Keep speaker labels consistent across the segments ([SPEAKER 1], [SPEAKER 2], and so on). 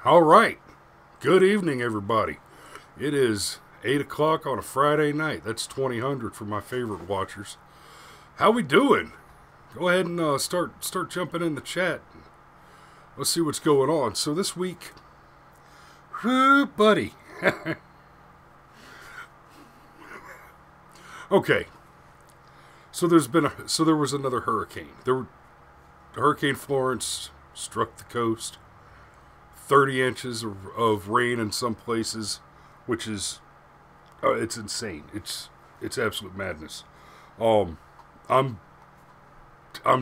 [SPEAKER 1] All right. Good evening, everybody. It is 8 o'clock on a Friday night. That's 2000 for my favorite watchers. How we doing? Go ahead and start jumping in the chat. Let's see what's going on. So this week, buddy. Okay. So there was another hurricane. Hurricane Florence struck the coast. 30 inches of rain in some places, which is it's insane. It's absolute madness. I'm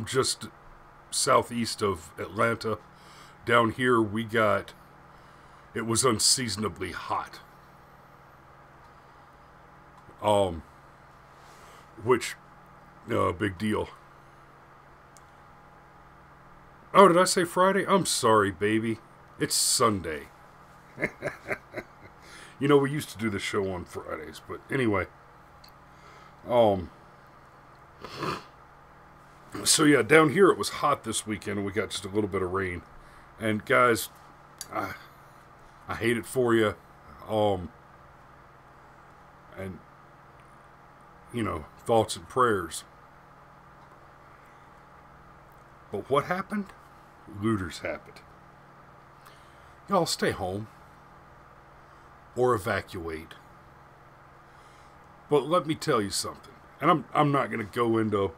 [SPEAKER 1] just southeast of Atlanta. Down here it was unseasonably hot. Which big deal. Oh, did I say Friday? I'm sorry, baby. It's Sunday. We used to do the show on Fridays, but anyway. So yeah, down here it was hot this weekend, and we got just a little bit of rain. And guys, I hate it for you. And thoughts and prayers. But what happened? Looters happened. Y'all stay home or evacuate. But let me tell you something. And I'm not going to go into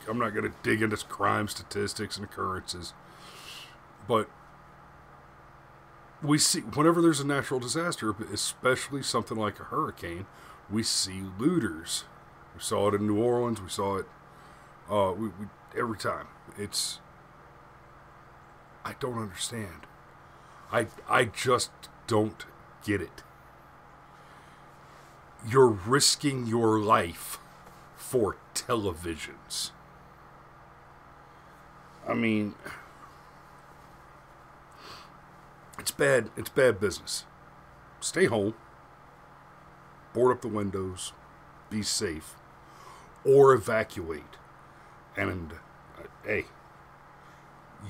[SPEAKER 1] I'm not going to dig into crime statistics and occurrences. But we see, whenever there's a natural disaster, especially something like a hurricane, we see looters. We saw it in New Orleans. We saw it every time. I don't understand. I just don't get it. You're risking your life for televisions. I mean, it's bad business. Stay home. Board up the windows. Be safe. Or evacuate. And, hey,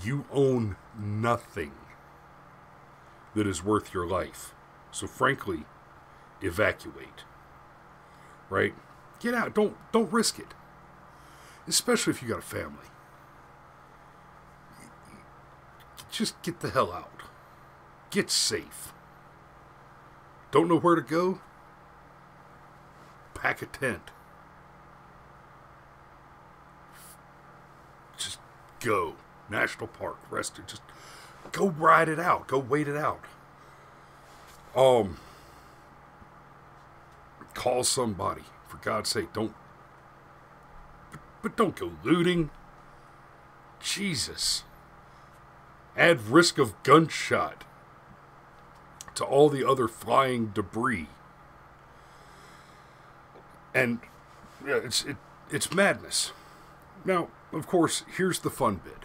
[SPEAKER 1] you own nothing that is worth your life. So frankly, evacuate. Right? Get out. Don't risk it. Especially if you got a family. Just get the hell out. Get safe. Don't know where to go? Pack a tent. Just go. National Park, rest it. Just go ride it out. Go wait it out. Call somebody. For God's sake, don't. But don't go looting. Jesus. Add risk of gunshot to all the other flying debris. And yeah, it's madness. Now, of course, here's the fun bit.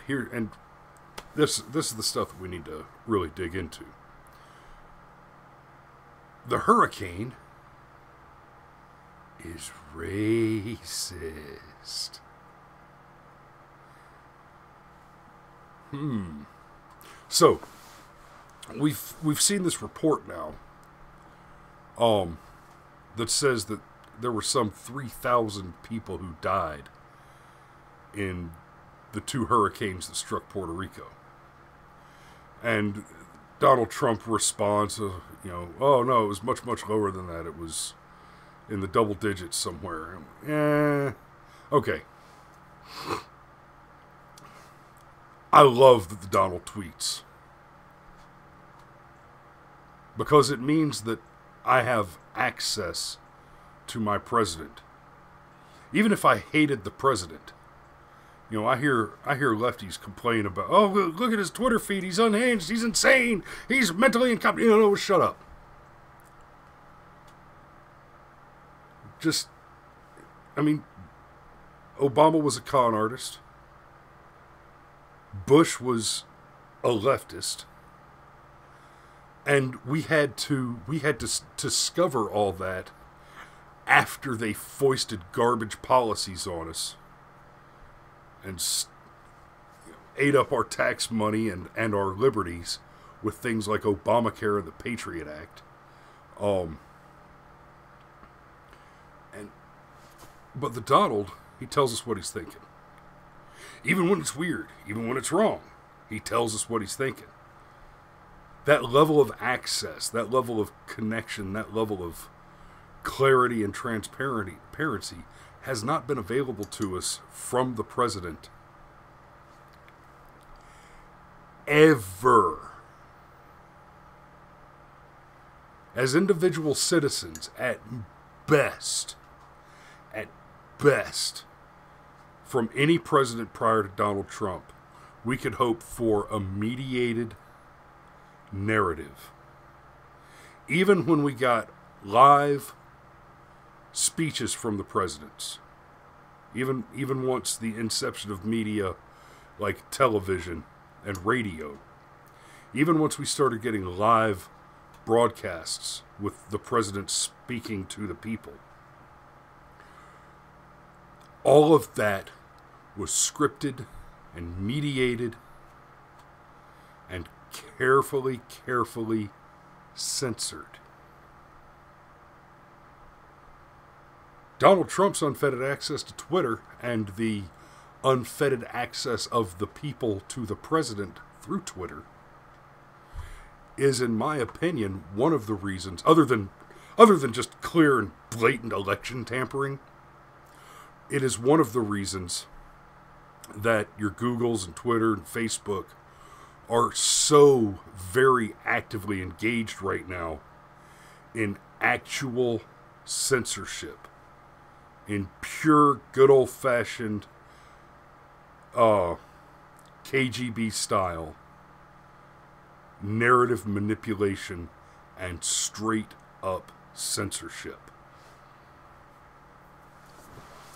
[SPEAKER 1] This is the stuff that we need to really dig into. The hurricane is racist. So, we've seen this report now, that says that there were some 3,000 people who died in the two hurricanes that struck Puerto Rico. And Donald Trump responds, oh no, it was much, much lower than that. It was in the double digits somewhere. Okay. I love the Donald tweets. Because it means that I have access to my president. Even if I hated the president. I hear lefties complain about, oh, look at his Twitter feed. He's unhinged. He's insane. He's mentally incompetent. No, shut up. Obama was a con artist. Bush was a leftist. And we had to discover all that after they foisted garbage policies on us and ate up our tax money and our liberties with things like Obamacare and the Patriot Act. But the Donald, he tells us what he's thinking. Even when it's weird, even when it's wrong, he tells us what he's thinking. That level of access, that level of connection, that level of clarity and transparency has not been available to us from the president ever. As individual citizens, at best, from any president prior to Donald Trump, we could hope for a mediated narrative. Even when we got live speeches from the presidents, even once the inception of media like television and radio, even once we started getting live broadcasts with the president speaking to the people, all of that was scripted and mediated and carefully censored. Donald Trump's unfettered access to Twitter and the unfettered access of the people to the president through Twitter is, in my opinion, one of the reasons, other than just clear and blatant election tampering, it is one of the reasons that your Googles and Twitter and Facebook are so very actively engaged right now in actual censorship, in pure, good old-fashioned KGB style narrative manipulation and straight up censorship.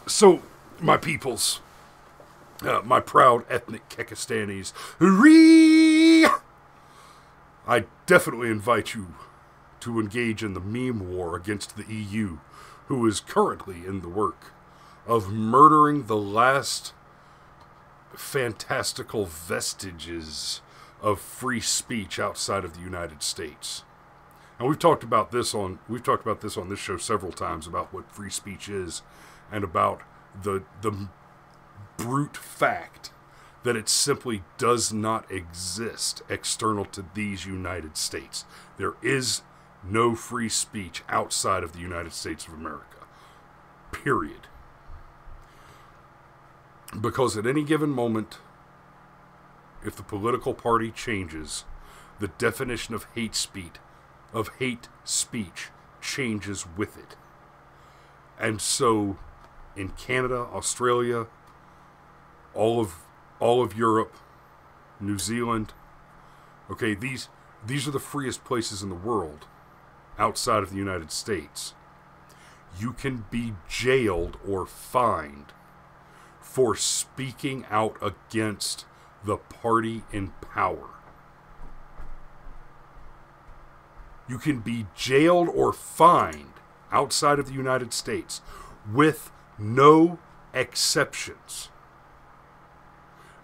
[SPEAKER 1] So, my peoples, my proud ethnic Kekistanis, I definitely invite you to engage in the meme war against the EU, who is currently in the work of murdering the last fantastical vestiges of free speech outside of the United States. And we've talked about this on this show several times about what free speech is and about the brute fact that it simply does not exist external to these United States. There is no free speech outside of the United States of America. Period. Because at any given moment, if the political party changes, the definition of hate speech changes with it. And so, in Canada, Australia, all of Europe, New Zealand, okay, these are the freest places in the world outside of the United States. You can be jailed or fined for speaking out against the party in power. You can be jailed or fined outside of the United States with no exceptions.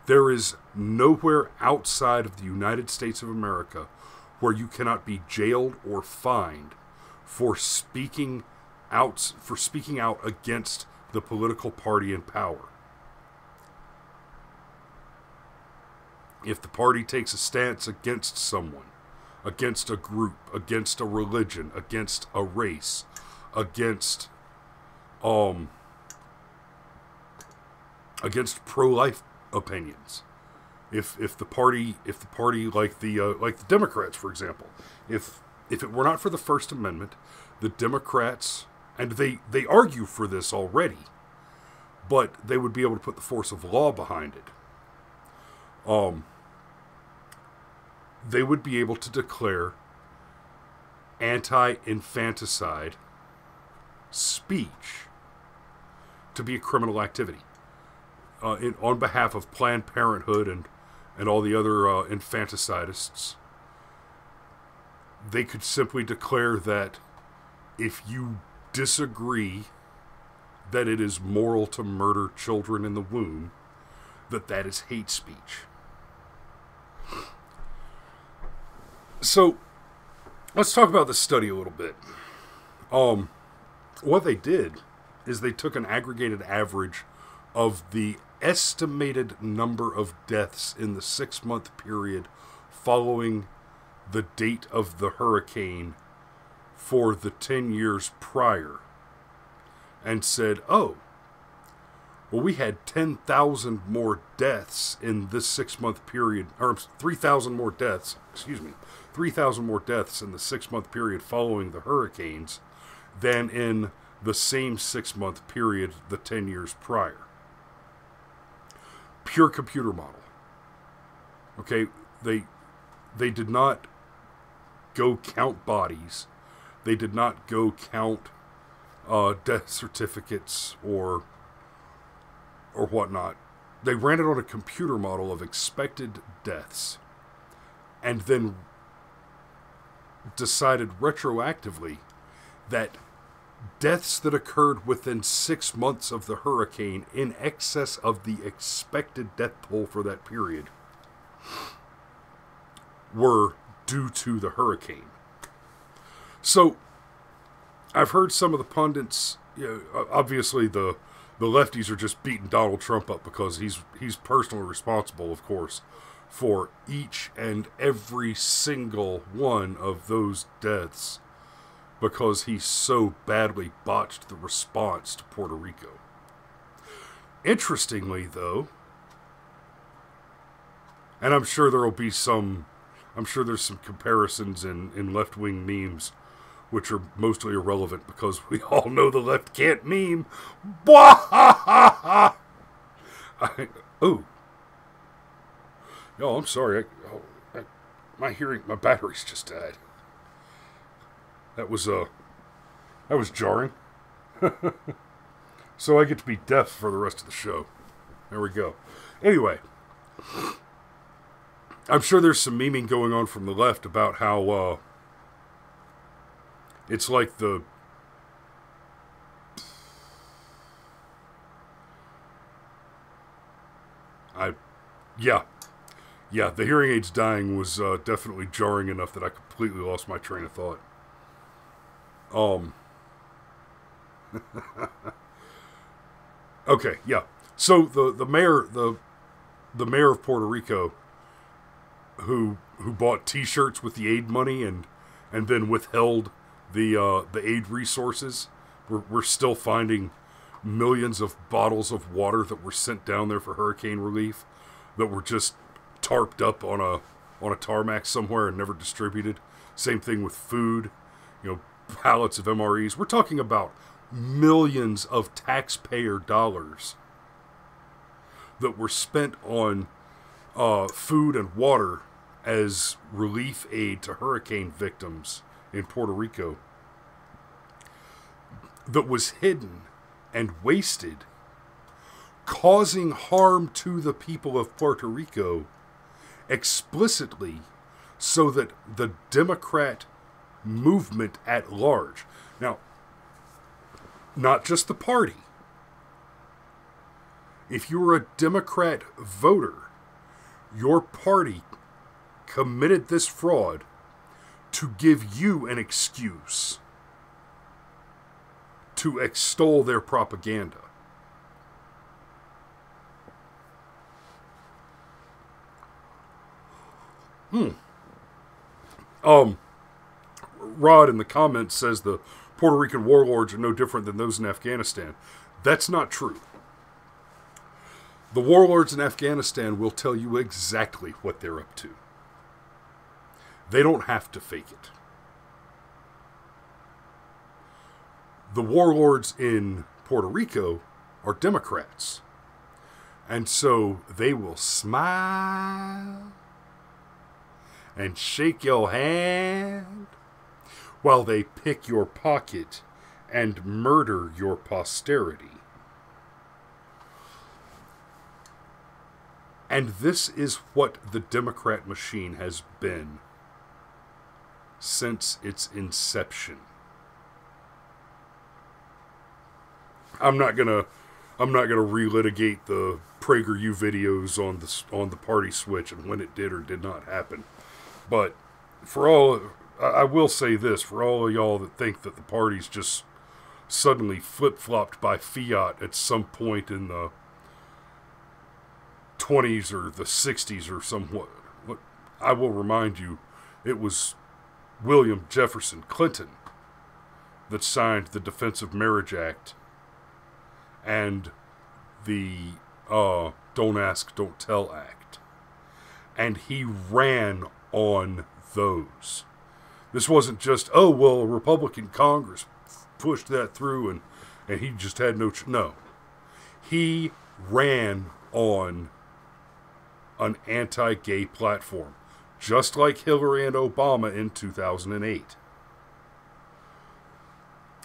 [SPEAKER 1] There is nowhere outside of the United States of America where you cannot be jailed or fined for speaking out against the political party in power. If the party takes a stance against someone, against a group, against a religion, against a race, against pro-life opinions, if the party like the Democrats, for example, if it were not for the First Amendment, the Democrats, and they argue for this already, but they would be able to put the force of law behind it. They would be able to declare anti-infanticide speech to be a criminal activity on behalf of Planned Parenthood and all the other infanticidists. They could simply declare that if you disagree that it is moral to murder children in the womb, that is hate speech. So, let's talk about this study a little bit. What they did is they took an aggregated average of the estimated number of deaths in the 6-month period following the date of the hurricane for the 10 years prior, and said, oh, well, we had 10,000 more deaths in this 6-month period, or 3,000 more deaths, 3,000 more deaths in the 6-month period following the hurricanes than in the same 6-month period the 10 years prior. Pure computer model. Okay, they did not go count bodies. They did not go count death certificates or whatnot. They ran it on a computer model of expected deaths, and then decided retroactively that deaths that occurred within 6 months of the hurricane in excess of the expected death toll for that period were due to the hurricane. So, I've heard some of the pundits, obviously the lefties are just beating Donald Trump up because he's personally responsible, of course, for each and every single one of those deaths because he so badly botched the response to Puerto Rico. Interestingly, though, and I'm sure there's some comparisons in left-wing memes which are mostly irrelevant because we all know the left can't meme. Yo, I'm sorry. My batteries just died. That was jarring. So I get to be deaf for the rest of the show. There we go. Anyway, I'm sure there's some memeing going on from the left about how it's like the the hearing aids dying was definitely jarring enough that I completely lost my train of thought. Okay, yeah. So the mayor of Puerto Rico who bought T-shirts with the aid money and then withheld the aid resources. We're still finding millions of bottles of water that were sent down there for hurricane relief that were just tarped up on a tarmac somewhere and never distributed. Same thing with food, pallets of MREs. We're talking about millions of taxpayer dollars that were spent on food and water as relief aid to hurricane victims in Puerto Rico that was hidden and wasted, causing harm to the people of Puerto Rico explicitly so that the Democrat movement at large, now, not just the party, if you were a Democrat voter, your party committed this fraud to give you an excuse to extol their propaganda. Rod in the comments says the Puerto Rican warlords are no different than those in Afghanistan. That's not true. The warlords in Afghanistan will tell you exactly what they're up to. They don't have to fake it. The warlords in Puerto Rico are Democrats. And so they will smile and shake your hand while they pick your pocket and murder your posterity. And this is what the Democrat machine has been since its inception. I'm not gonna relitigate the PragerU videos on the party switch and when it did or did not happen. But for all, I will say this, for all of y'all that think that the party's just suddenly flip-flopped by fiat at some point in the 20s or the 60s or somewhat, I will remind you, it was William Jefferson Clinton that signed the Defense of Marriage Act and the Don't Ask, Don't Tell Act. And he ran on those. This wasn't just, oh, well, a Republican Congress pushed that through and he just had no. He ran on an anti-gay platform, just like Hillary and Obama in 2008.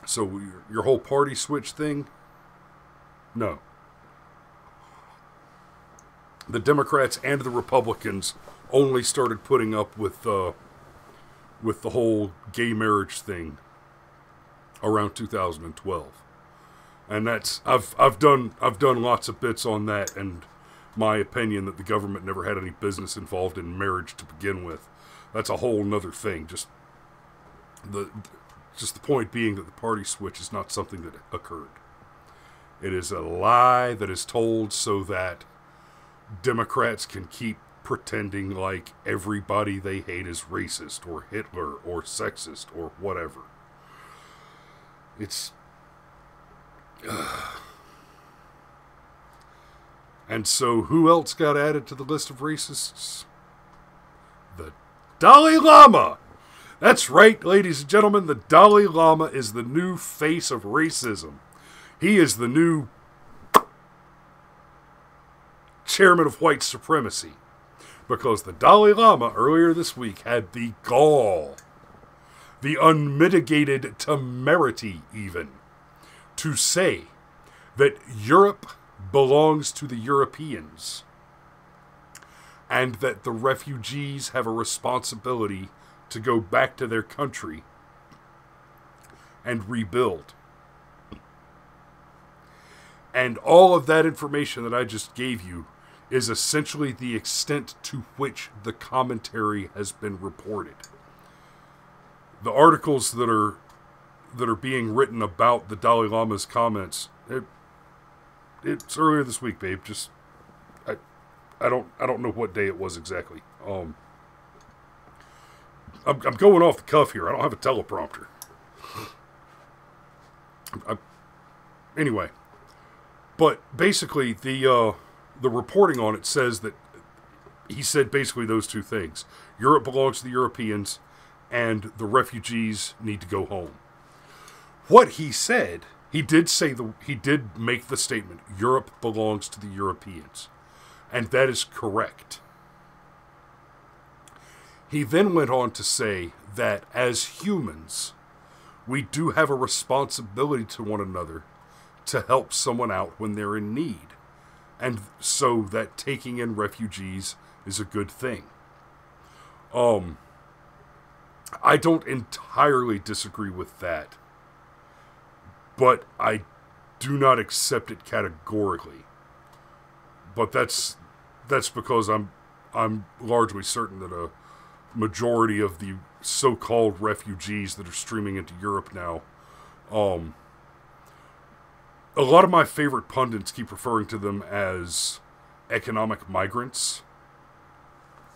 [SPEAKER 1] So your whole party switch thing? No. The Democrats and the Republicans only started putting up with the whole gay marriage thing around 2012. And that's I've done lots of bits on that, and my opinion that the government never had any business involved in marriage to begin with. That's a whole nother thing. Just the point being that the party switch is not something that occurred. It is a lie that is told so that Democrats can keep pretending like everybody they hate is racist or Hitler or sexist or whatever. It's... And so who else got added to the list of racists? The Dalai Lama! That's right, ladies and gentlemen, the Dalai Lama is the new face of racism. He is the new chairman of white supremacy. Because the Dalai Lama earlier this week had the gall, the unmitigated temerity even, to say that Europe belongs to the Europeans and that the refugees have a responsibility to go back to their country and rebuild. And all of that information that I just gave you is essentially the extent to which the commentary has been reported. The articles that are being written about the Dalai Lama's comments, it's earlier this week, babe. Just I don't know what day it was exactly. I'm going off the cuff here. I don't have a teleprompter. Anyway, but basically the reporting on it says that he said basically those two things. Europe belongs to the Europeans, and the refugees need to go home. What he said, he did make the statement, Europe belongs to the Europeans. And that is correct. He then went on to say that as humans, we do have a responsibility to one another to help someone out when they're in need. And so that taking in refugees is a good thing. I don't entirely disagree with that, but I do not accept it categorically. But that's because I'm largely certain that a majority of the so-called refugees that are streaming into Europe now, a lot of my favorite pundits keep referring to them as economic migrants.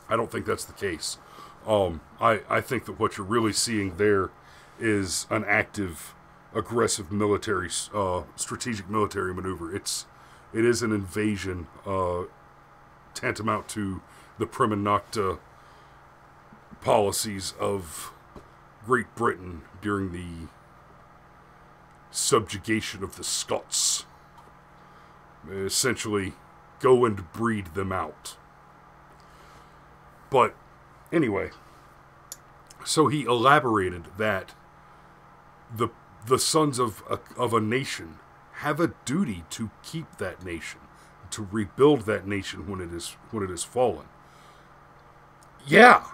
[SPEAKER 1] I don't think that's the case. I think that what you're really seeing there is an active, aggressive military, strategic military maneuver. It is an invasion, tantamount to the Prima Nocta policies of Great Britain during the subjugation of the Scots. Essentially, go and breed them out. But anyway, so he elaborated that the sons of a nation have a duty to keep that nation, to rebuild that nation when it is fallen. Yeah,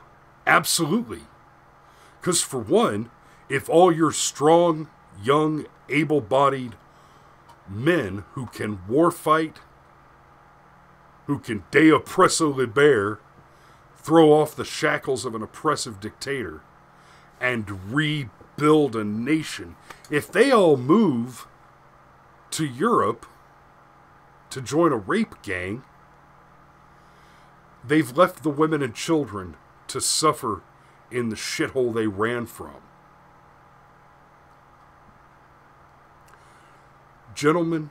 [SPEAKER 1] absolutely. Because for one, if all your strong, young, able-bodied men who can warfight, who can de oppresso liber, throw off the shackles of an oppressive dictator and rebuild a nation. If they all move to Europe to join a rape gang, they've left the women and children to suffer in the shithole they ran from. Gentlemen,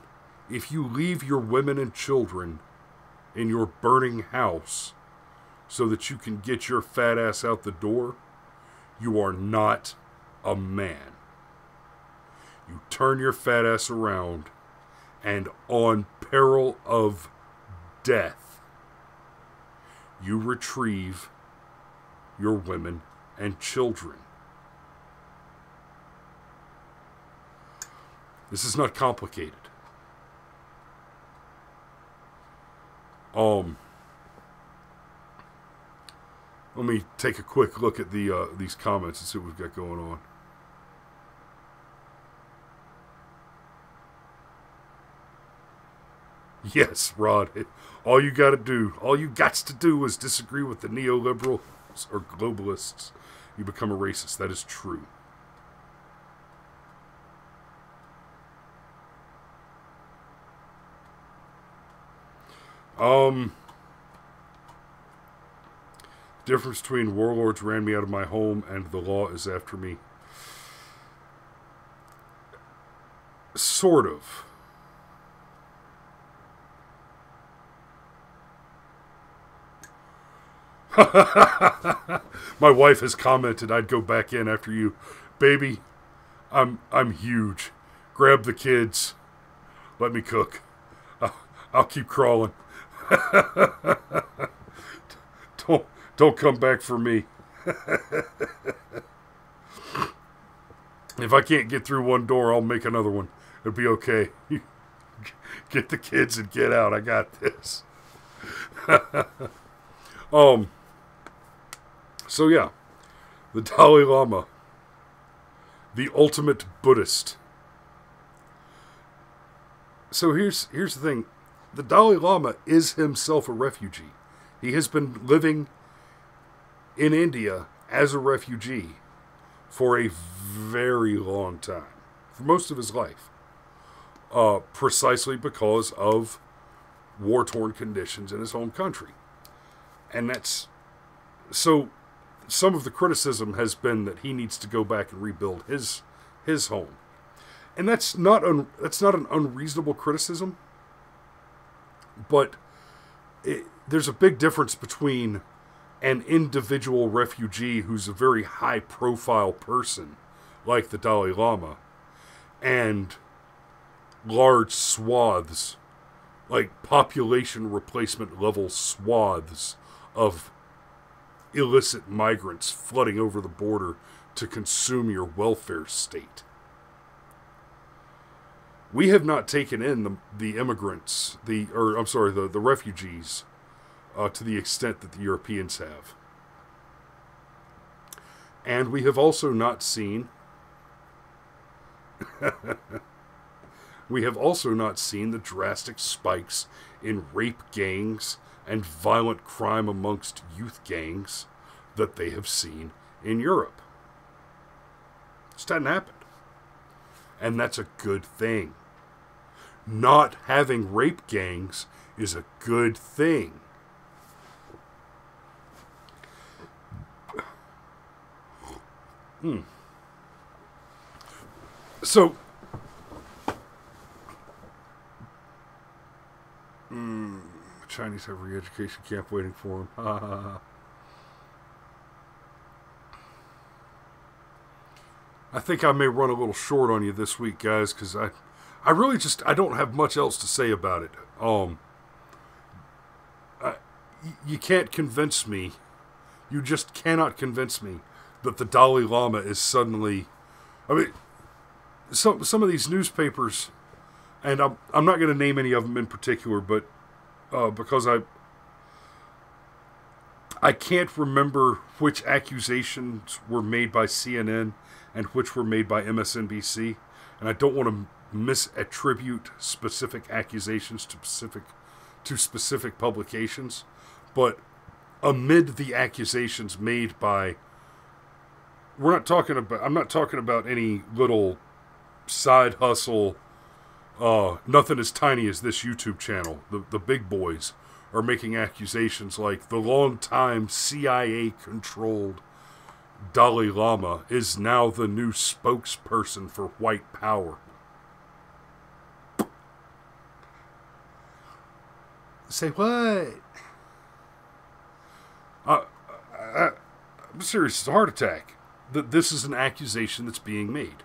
[SPEAKER 1] if you leave your women and children in your burning house so that you can get your fat ass out the door, you are not a man. You turn your fat ass around, and on peril of death, you retrieve your women and children. This is not complicated. Let me take a quick look at these comments and see what we've got going on. Yes, Rod. All you gots to do is disagree with the neoliberals or globalists. You become a racist. That is true. Difference between warlords ran me out of my home and the law is after me. Sort of. My wife has commented I'd go back in after you. Baby, I'm huge. Grab the kids. Let me cook. I'll keep crawling. Don't come back for me. If I can't get through one door, I'll make another one. It'll be okay. Get the kids and get out. I got this. So yeah, the Dalai Lama, the ultimate Buddhist. So here's the thing. The Dalai Lama is himself a refugee. He has been living in India as a refugee for a very long time, for most of his life, precisely because of war-torn conditions in his home country. And that's so. Some of the criticism has been that he needs to go back and rebuild his home, and that's not an unreasonable criticism. But there's a big difference between an individual refugee who's a very high-profile person, like the Dalai Lama, and large swaths, like population replacement level swaths of illicit migrants flooding over the border to consume your welfare state. We have not taken in the immigrants, the refugees, to the extent that the Europeans have. And we have also not seen the drastic spikes in rape gangs and violent crime amongst youth gangs that they have seen in Europe. It just hasn't happened. And that's a good thing. Not having rape gangs is a good thing. So, Chinese have re-education camp waiting for them. I think I may run a little short on you this week, guys, because I really just, I don't have much else to say about it. You can't convince me, you just cannot convince me that the Dalai Lama is suddenly, I mean, some of these newspapers, and I'm not going to name any of them in particular, but because I can't remember which accusations were made by CNN and which were made by MSNBC, and I don't want to misattribute specific accusations to specific publications, but amid the accusations made by, I'm not talking about any little side hustle, nothing as tiny as this YouTube channel. The big boys are making accusations like the long-time CIA-controlled Dalai Lama is now the new spokesperson for white power. Say what? I'm serious. It's a heart attack. That this is an accusation that's being made.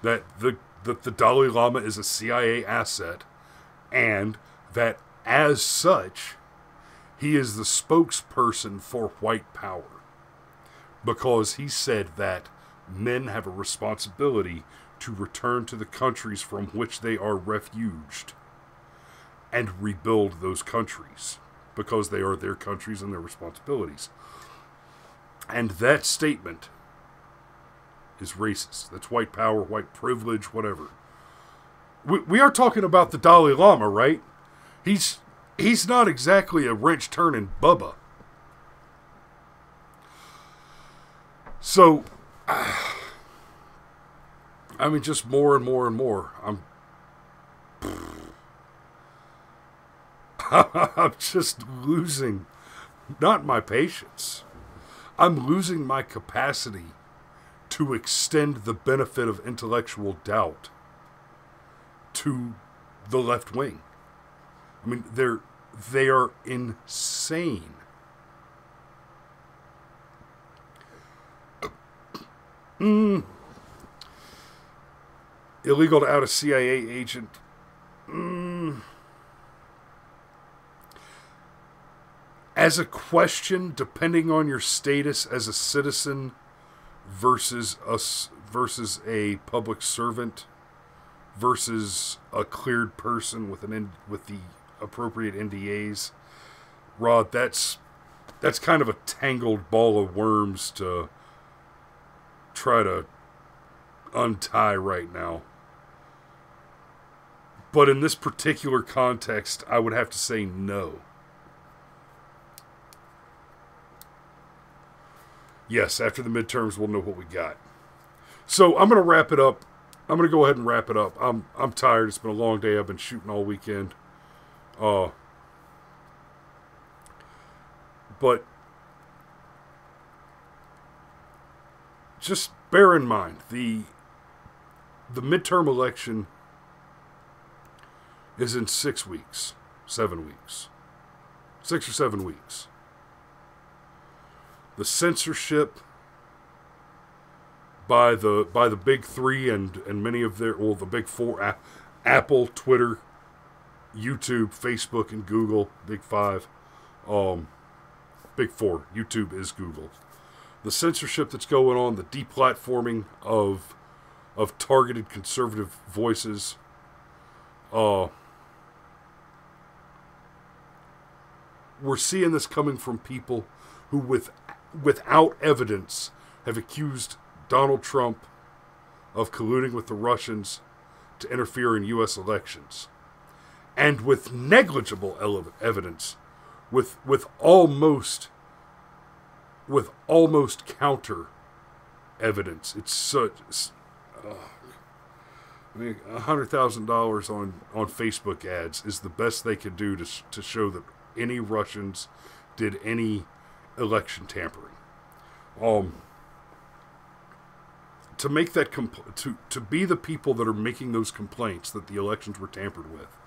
[SPEAKER 1] That the Dalai Lama is a CIA asset, and that as such, he is the spokesperson for white power. Because he said that men have a responsibility to return to the countries from which they are refuged and rebuild those countries, because they are their countries and their responsibilities. And that statement is racist. That's white power, white privilege, whatever. We are talking about the Dalai Lama, right? He's not exactly a wrench-turning Bubba. So, I mean, just more and more and more. I'm just losing, not my patience. I'm losing my capacity to extend the benefit of intellectual doubt to the left wing. I mean, they are insane. Illegal to out a CIA agent. As a question, depending on your status as a citizen versus a public servant versus a cleared person with the appropriate NDAs, Rod, that's kind of a tangled ball of worms to try to untie right now. But in this particular context, I would have to say no. Yes, after the midterms, we'll know what we got. So I'm going to wrap it up. I'm going to go ahead and wrap it up. I'm tired. It's been a long day. I've been shooting all weekend. But just bear in mind, the midterm election is in 6 weeks, 7 weeks. 6 or 7 weeks. The censorship by the big three and many of the big four, Apple, Twitter, YouTube, Facebook, and Google, big five, big four. YouTube is Google. The censorship that's going on, the deplatforming of targeted conservative voices, we're seeing this coming from people who, without evidence, have accused Donald Trump of colluding with the Russians to interfere in U.S. elections. And with negligible evidence, with almost counter evidence. It's such... I mean, $100,000 on Facebook ads is the best they could do to show that any Russians did any election tampering. To make that to be the people that are making those complaints that the elections were tampered with,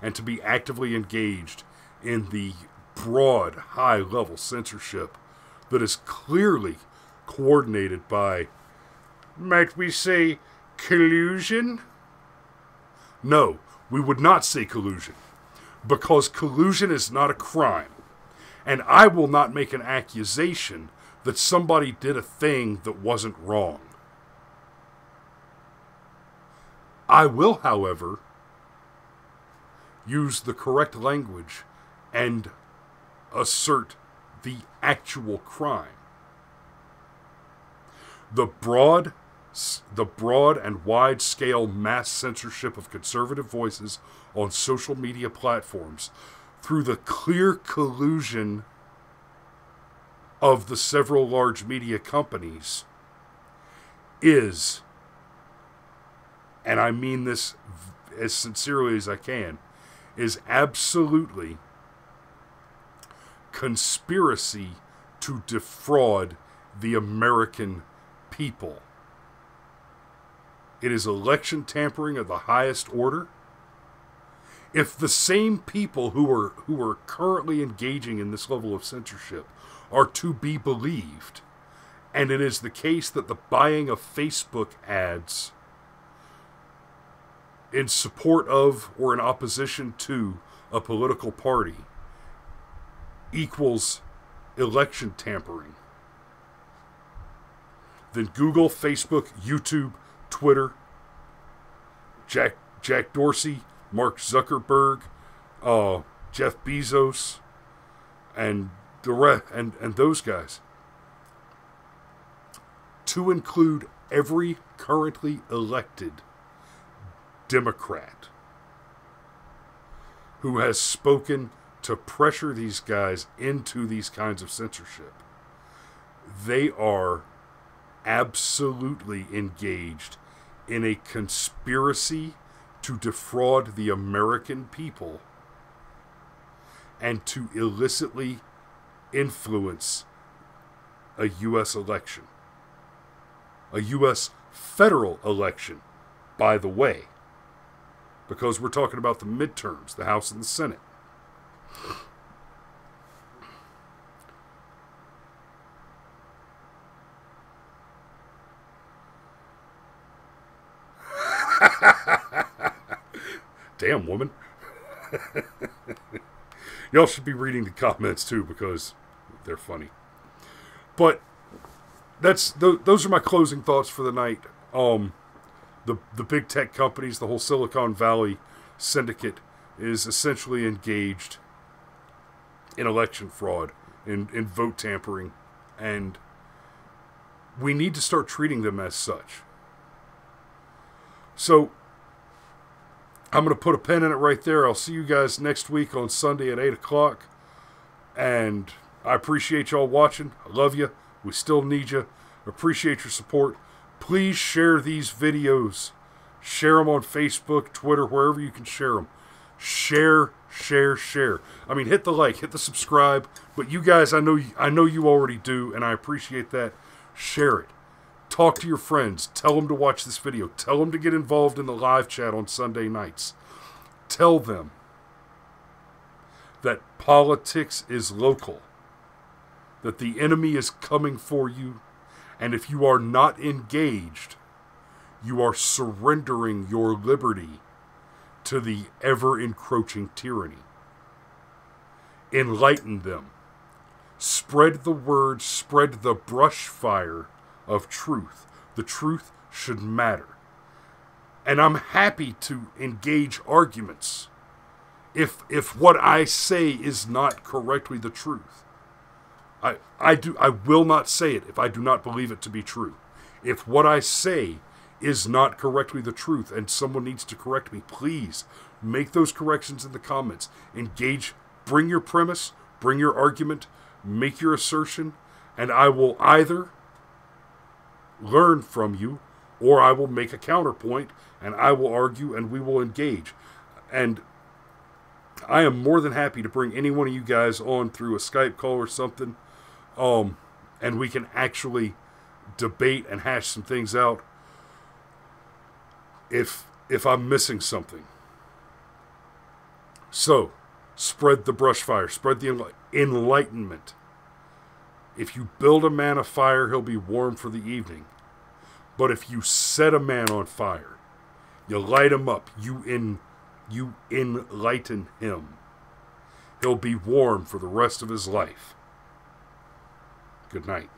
[SPEAKER 1] and to be actively engaged in the broad, high-level censorship that is clearly coordinated by, might we say, collusion? No, we would not say collusion, because collusion is not a crime. And I will not make an accusation that somebody did a thing that wasn't wrong. I will, however, use the correct language and assert the actual crime. The broad and wide-scale mass censorship of conservative voices on social media platforms through the clear collusion of the several large media companies is, and I mean this as sincerely as I can, is absolutely conspiracy to defraud the American people. It is election tampering of the highest order. If the same people who are currently engaging in this level of censorship are to be believed, and it is the case that the buying of Facebook ads in support of or in opposition to a political party equals election tampering, then Google, Facebook, YouTube, Twitter, Jack Dorsey, Mark Zuckerberg, Jeff Bezos, and and those guys, to include every currently elected Democrat who has spoken to pressure these guys into these kinds of censorship. They are absolutely engaged in a conspiracy to defraud the American people and to illicitly influence a U.S. election. A U.S. federal election, by the way, because we're talking about the midterms, the House and the Senate. Damn, woman. Y'all should be reading the comments too, because they're funny. But those are my closing thoughts for the night. The big tech companies, the whole Silicon Valley syndicate, is essentially engaged in election fraud, in vote tampering, and we need to start treating them as such. So I'm going to put a pin in it right there. I'll see you guys next week on Sunday at 8 o'clock. And I appreciate y'all watching. I love you. We still need you. Appreciate your support. Please share these videos. Share them on Facebook, Twitter, wherever you can share them. Share. I mean, hit the like, hit the subscribe. But you guys, I know you already do, and I appreciate that. Share it. Talk to your friends. Tell them to watch this video. Tell them to get involved in the live chat on Sunday nights. Tell them that politics is local, that the enemy is coming for you, and if you are not engaged, you are surrendering your liberty to the ever-encroaching tyranny. Enlighten them. Spread the word, spread the brush fire of truth. The truth should matter. And I'm happy to engage arguments if what I say is not correctly the truth. I will not say it if I do not believe it to be true. If what I say is not correctly the truth and someone needs to correct me, please make those corrections in the comments. Engage, bring your premise, bring your argument, make your assertion, and I will either learn from you, or I will make a counterpoint, and I will argue, and we will engage. And I am more than happy to bring any one of you guys on through a Skype call or something, and we can actually debate and hash some things out if I'm missing something. So, spread the brush fire, spread the enlightenment. If you build a man a fire, he'll be warm for the evening. But if you set a man on fire, you light him up, you enlighten him, he'll be warm for the rest of his life. Good night.